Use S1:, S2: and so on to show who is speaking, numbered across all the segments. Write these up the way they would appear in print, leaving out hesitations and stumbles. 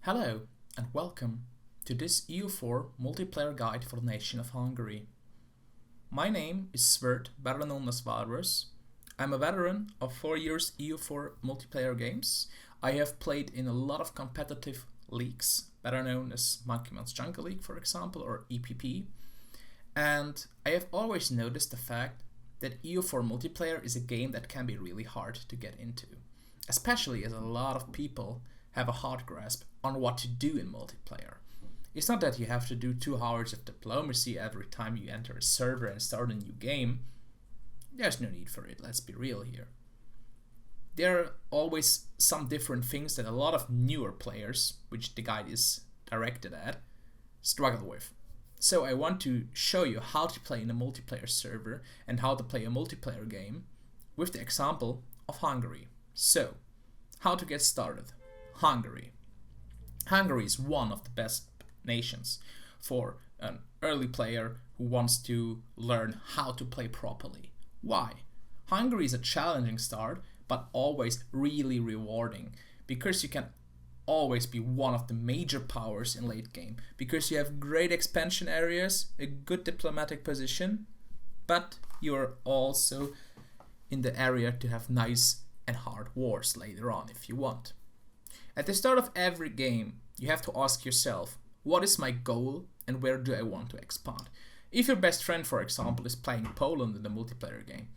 S1: Hello and welcome to this EU4 multiplayer guide for the nation of Hungary. My name is Svert, better known as Valrus. I'm a veteran of 4 years EU4 multiplayer games. I have played in a lot of competitive leagues, better known as Monkey Man's Jungle League, for example, or EPP. And I have always noticed the fact that EU4 multiplayer is a game that can be really hard to get into, especially as a lot of people have a hard grasp on what to do in multiplayer. It's not that you have to do 2 hours of diplomacy every time you enter a server and start a new game. There's no need for it, let's be real here. There are always some different things that a lot of newer players, which the guide is directed at, struggle with. So I want to show you how to play in a multiplayer server and how to play a multiplayer game with the example of Hungary. So, how to get started? Hungary. Hungary is one of the best nations for an early player who wants to learn how to play properly. Why? Hungary is a challenging start, but always really rewarding, because you can always be one of the major powers in late game, because you have great expansion areas, a good diplomatic position, but you're also in the area to have nice and hard wars later on if you want. At the start of every game, you have to ask yourself, what is my goal and where do I want to expand? If your best friend, for example, is playing Poland in the multiplayer game,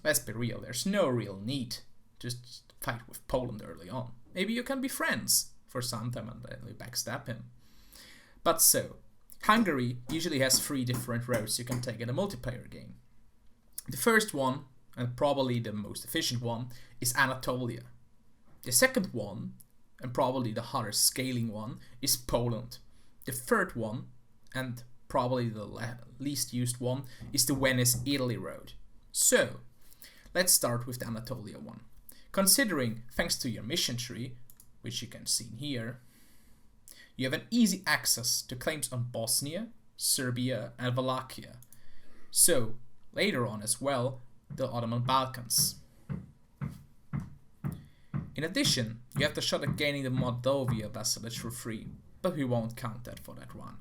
S1: let's be real, there's no real need to just fight with Poland early on. Maybe you can be friends for some time and then you backstab him. But so, Hungary usually has 3 different routes you can take in a multiplayer game. The first one, and probably the most efficient one, is Anatolia. The second one, and probably the harder scaling one, is Poland. The third one, and probably the least used one, is the Venice-Italy road. So, let's start with the Anatolia one. Considering, thanks to your mission tree, which you can see here, you have an easy access to claims on Bosnia, Serbia and Wallachia. So, later on as well, the Ottoman Balkans. In addition, you have the shot at gaining the Moldavia vassalage for free, but we won't count that for that run.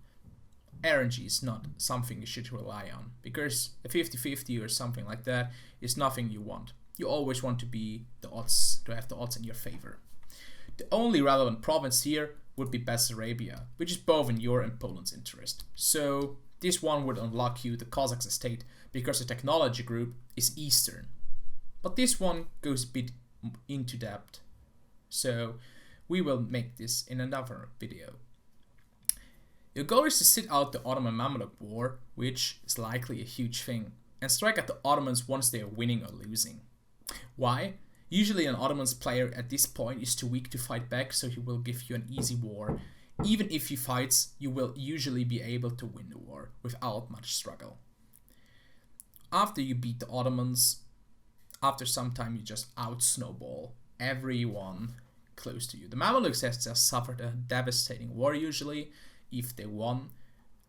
S1: RNG is not something you should rely on, because a 50-50 or something like that is nothing you want. You always want to have the odds in your favor. The only relevant province here would be Bessarabia, which is both in your and Poland's interest. So this one would unlock you the Kazakh estate, because the technology group is Eastern. But this one goes a bit into depth, so we will make this in another video. Your goal is to sit out the Ottoman-Mamluk war, which is likely a huge thing, and strike at the Ottomans once they are winning or losing. Why? Usually an Ottoman's player at this point is too weak to fight back, so he will give you an easy war. Even if he fights, you will usually be able to win the war without much struggle. After you beat the Ottomans, after some time you just out-snowball everyone close to you. The Mamluks have just suffered a devastating war usually, if they won,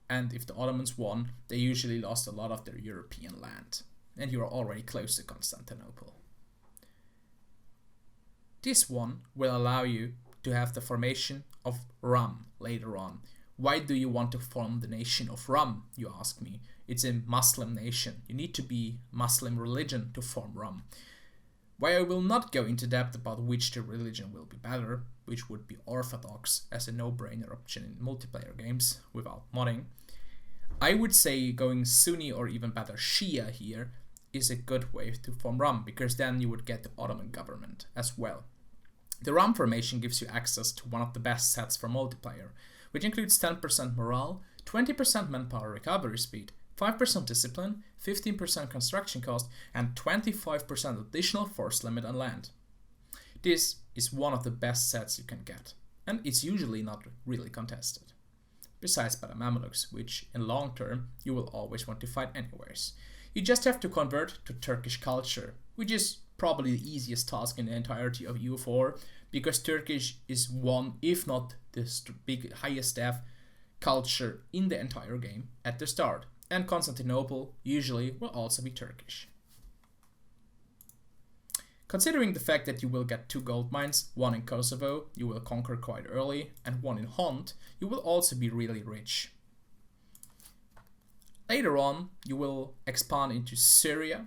S1: and if the Ottomans won, they usually lost a lot of their European land, and you are already close to Constantinople. This one will allow you to have the formation of Rum later on. Why do you want to form the nation of Rum, you ask me? It's a Muslim nation. You need to be Muslim religion to form Rum. Why I will not go into depth about which the religion will be better, which would be Orthodox as a no-brainer option in multiplayer games without modding. I would say going Sunni or even better Shia here is a good way to form Rum, because then you would get the Ottoman government as well. The Rum formation gives you access to one of the best sets for multiplayer, which includes 10% morale, 20% manpower recovery speed, 5% discipline, 15% construction cost, and 25% additional force limit on land. This is one of the best sets you can get, and it's usually not really contested. Besides by the Mamluks, which in long term you will always want to fight anyways. You just have to convert to Turkish culture, which is probably the easiest task in the entirety of EU4, because Turkish is one, if not the highest staff culture in the entire game at the start, and Constantinople usually will also be Turkish. Considering the fact that you will get 2 gold mines, one in Kosovo, you will conquer quite early, and one in Hont, you will also be really rich. Later on, you will expand into Syria,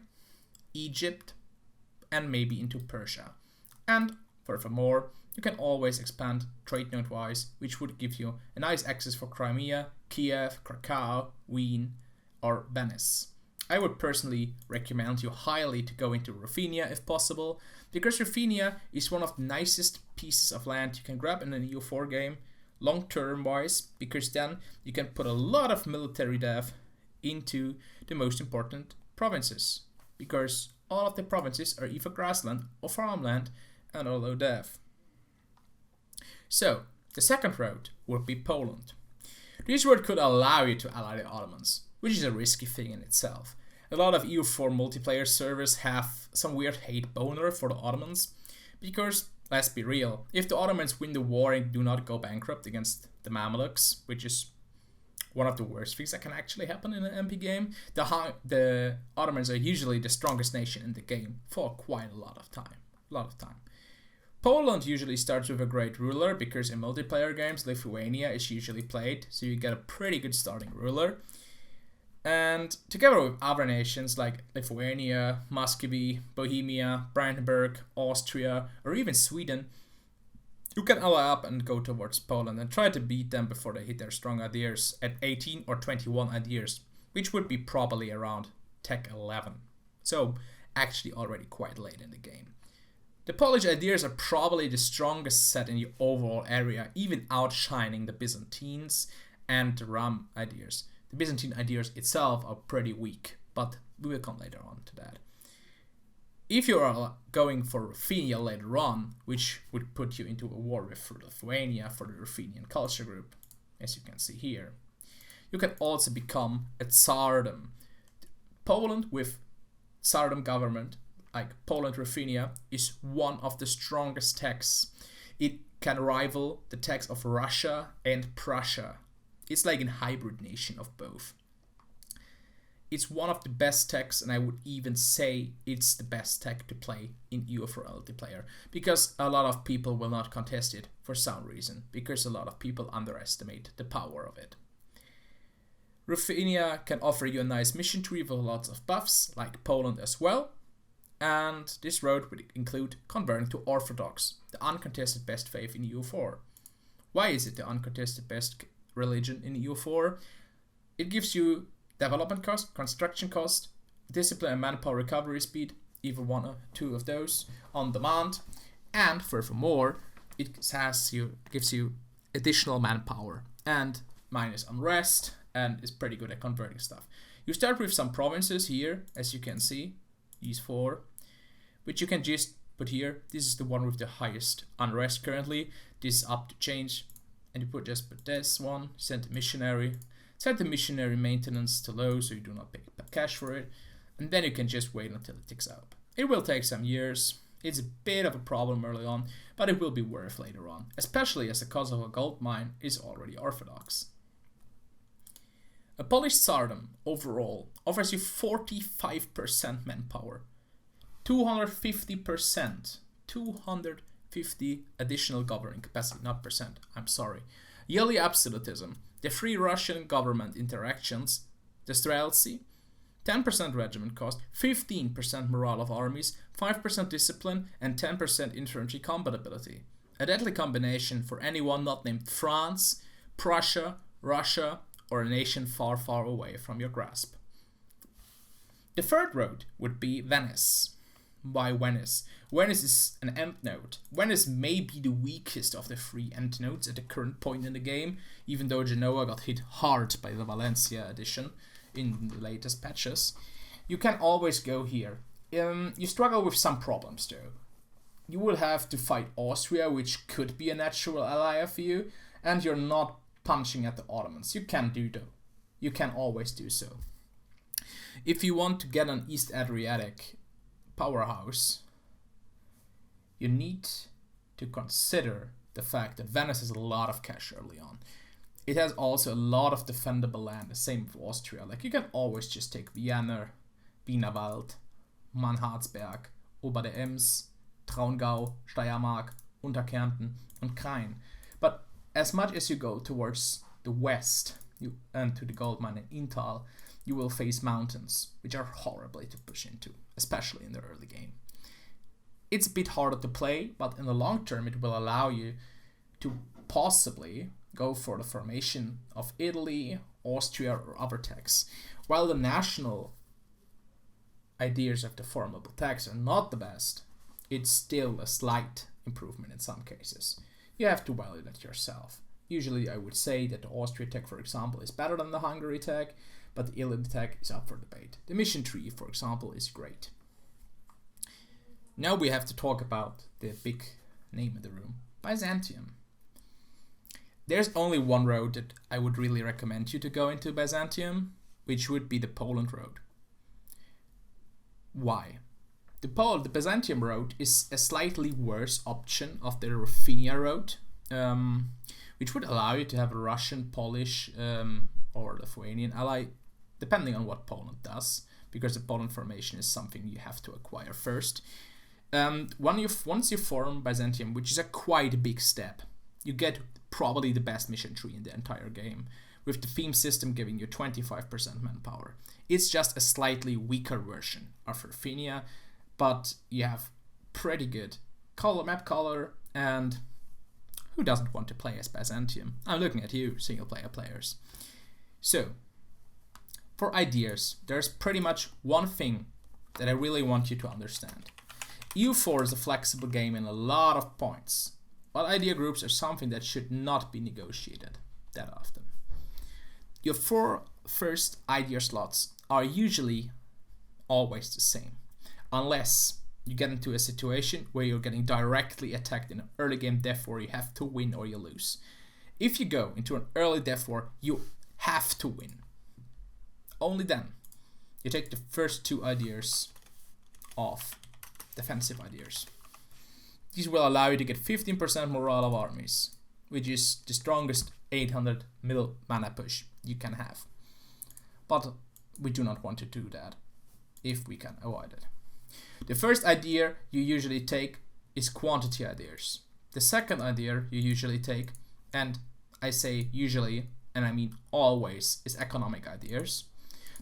S1: Egypt, and maybe into Persia. And furthermore, you can always expand trade node wise, which would give you a nice access for Crimea, Kiev, Krakow, Wien, or Venice. I would personally recommend you highly to go into Ruthenia if possible, because Ruthenia is one of the nicest pieces of land you can grab in an EU4 game, long term wise, because then you can put a lot of military dev into the most important provinces, because all of the provinces are either grassland or farmland and are low dev. So, the second road would be Poland. This road could allow you to ally the Ottomans, which is a risky thing in itself. A lot of EU4 multiplayer servers have some weird hate boner for the Ottomans, because, let's be real, if the Ottomans win the war and do not go bankrupt against the Mamluks, which is one of the worst things that can actually happen in an MP game, the Ottomans are usually the strongest nation in the game for quite a lot of time. Poland usually starts with a great ruler, because in multiplayer games Lithuania is usually played, so you get a pretty good starting ruler. And together with other nations like Lithuania, Muscovy, Bohemia, Brandenburg, Austria, or even Sweden, you can ally up and go towards Poland and try to beat them before they hit their strong ideas at 18 or 21 ideas, which would be probably around Tech 11. So actually already quite late in the game. The Polish ideas are probably the strongest set in the overall area, even outshining the Byzantines and the Rum ideas. The Byzantine ideas itself are pretty weak, but we will come later on to that. If you are going for Ruthenia later on, which would put you into a war with Lithuania for the Ruthenian culture group, as you can see here, you can also become a Tsardom. Poland with Tsardom government, like Poland-Ruthenia, is one of the strongest techs. It can rival the techs of Russia and Prussia. It's like a hybrid nation of both. It's one of the best techs, and I would even say it's the best tech to play in EU4 multiplayer, because a lot of people will not contest it for some reason, because a lot of people underestimate the power of it. Ruthenia can offer you a nice mission tree with lots of buffs, like Poland as well, and this road would include converting to Orthodox, the uncontested best faith in EU4. Why is it the uncontested best religion in EU4? It gives you development cost, construction cost, discipline and manpower recovery speed, either one or two of those on demand, and furthermore, it gives you additional manpower and minus unrest, and is pretty good at converting stuff. You start with some provinces here, as you can see, these 4, which you can just put here. This is the one with the highest unrest currently. This is up to change, and you just put this one, send the missionary. Set the missionary maintenance to low so you do not pay cash for it, and then you can just wait until it ticks up. It will take some years, it's a bit of a problem early on, but it will be worth later on, especially as the Kosovo gold mine is already Orthodox. A Polish Tsardom overall offers you 45% manpower, 250 additional governing capacity, not percent, I'm sorry. Yearly absolutism, the free Russian government interactions, the Streltsy, 10% regiment cost, 15% morale of armies, 5% discipline, and 10% infantry combat ability. A deadly combination for anyone not named France, Prussia, Russia, or a nation far, far away from your grasp. The third road would be Venice. Why Venice? Venice is an end node. Venice may be the weakest of the 3 end nodes at the current point in the game, even though Genoa got hit hard by the Valencia edition in the latest patches. You can always go here. You struggle with some problems though. You will have to fight Austria, which could be a natural ally for you, and you're not punching at the Ottomans. You can do though. You can always do so. If you want to get an East Adriatic powerhouse, you need to consider the fact that Venice has a lot of cash early on. It has also a lot of defendable land, the same with Austria. Like, you can always just take Vienna, Wienerwald, Mannhardsberg, Ober der Ems, Traungau, Steiermark, Unterkärnten, and Krain. But as much as you go towards the west and to the gold mine in Inntal, you will face mountains, which are horribly to push into, especially in the early game. It's a bit harder to play, but in the long term it will allow you to possibly go for the formation of Italy, Austria, or other techs. While the national ideas of the formable techs are not the best, it's still a slight improvement in some cases. You have to validate it yourself. Usually I would say that the Austria tech, for example, is better than the Hungary tech, but the Italy tech is up for debate. The mission tree, for example, is great. Now we have to talk about the big name in the room, Byzantium. There's only one road that I would really recommend you to go into Byzantium, which would be the Poland road. Why? The Byzantium road is a slightly worse option of the Ruthenia road, which would allow you to have a Russian, Polish, or Lithuanian ally, depending on what Poland does, because the Poland formation is something you have to acquire first. Once you form Byzantium, which is a quite big step, you get probably the best mission tree in the entire game, with the theme system giving you 25% manpower. It's just a slightly weaker version of Ruthenia, but you have pretty good map color, and who doesn't want to play as Byzantium? I'm looking at you, single player players. So, for ideas, there's pretty much one thing that I really want you to understand. EU4 is a flexible game in a lot of points, but idea groups are something that should not be negotiated that often. Your 4 first idea slots are usually always the same, unless you get into a situation where you're getting directly attacked in an early game death war. You have to win or you lose. If you go into an early death war, you have to win. Only then you take the first 2 ideas off, defensive ideas. These will allow you to get 15% morale of armies, which is the strongest 800 middle mana push you can have. But we do not want to do that if we can avoid it. The first idea you usually take is quantity ideas. The second idea you usually take, and I say usually, and I mean always, is economic ideas.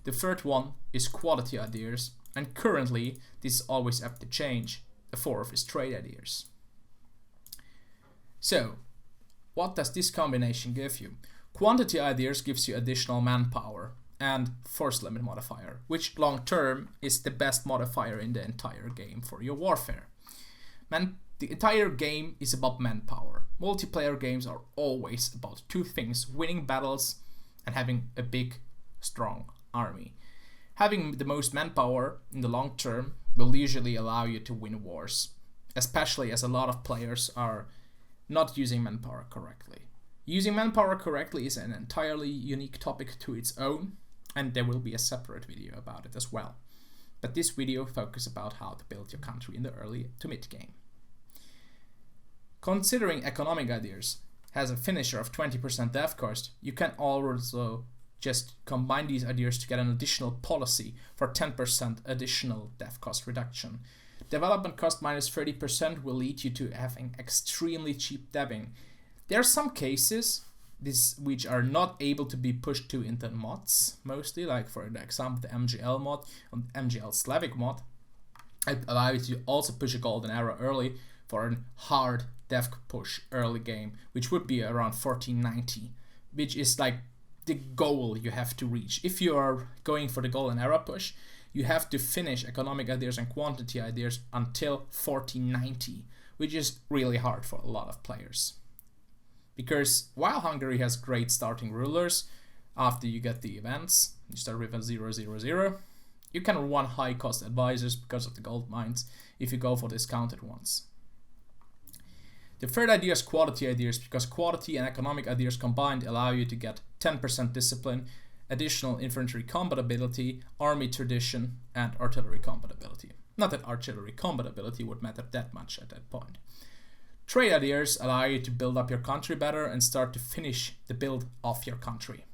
S1: The third one is quality ideas, and currently this is always up to change. The fourth is trade ideas. So, what does this combination give you? Quantity ideas gives you additional manpower and force limit modifier, which long term is the best modifier in the entire game for your warfare. The entire game is about manpower. Multiplayer games are always about 2 things: winning battles and having a big, strong army. Having the most manpower in the long term will usually allow you to win wars, especially as a lot of players are not using manpower correctly. Using manpower correctly is an entirely unique topic to its own, and there will be a separate video about it as well. But this video focuses about how to build your country in the early to mid game. Considering economic ideas has a finisher of 20% dev cost, you can also just combine these ideas to get an additional policy for 10% additional dev cost reduction. Development cost minus 30% will lead you to having extremely cheap deving. There are some cases which are not able to be pushed to into mods, mostly, like for example the MGL mod and MGL Slavic mod. It allows you to also push a golden arrow early for a hard dev push early game, which would be around 1490, which is like the goal you have to reach. If you are going for the golden arrow push, you have to finish economic ideas and quantity ideas until 1490, which is really hard for a lot of players. Because while Hungary has great starting rulers, after you get the events, you start with a 000, you can run high cost advisors because of the gold mines if you go for discounted ones. The third idea is quality ideas, because quality and economic ideas combined allow you to get 10% discipline, additional infantry combat ability, army tradition, and artillery combat ability. Not that artillery combat ability would matter that much at that point. Trade ideas allow you to build up your country better and start to finish the build of your country.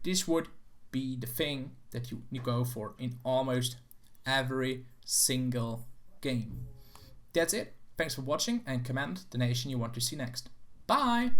S1: This would be the thing that you go for in almost every single game. That's it. Thanks for watching and comment the nation you want to see next. Bye!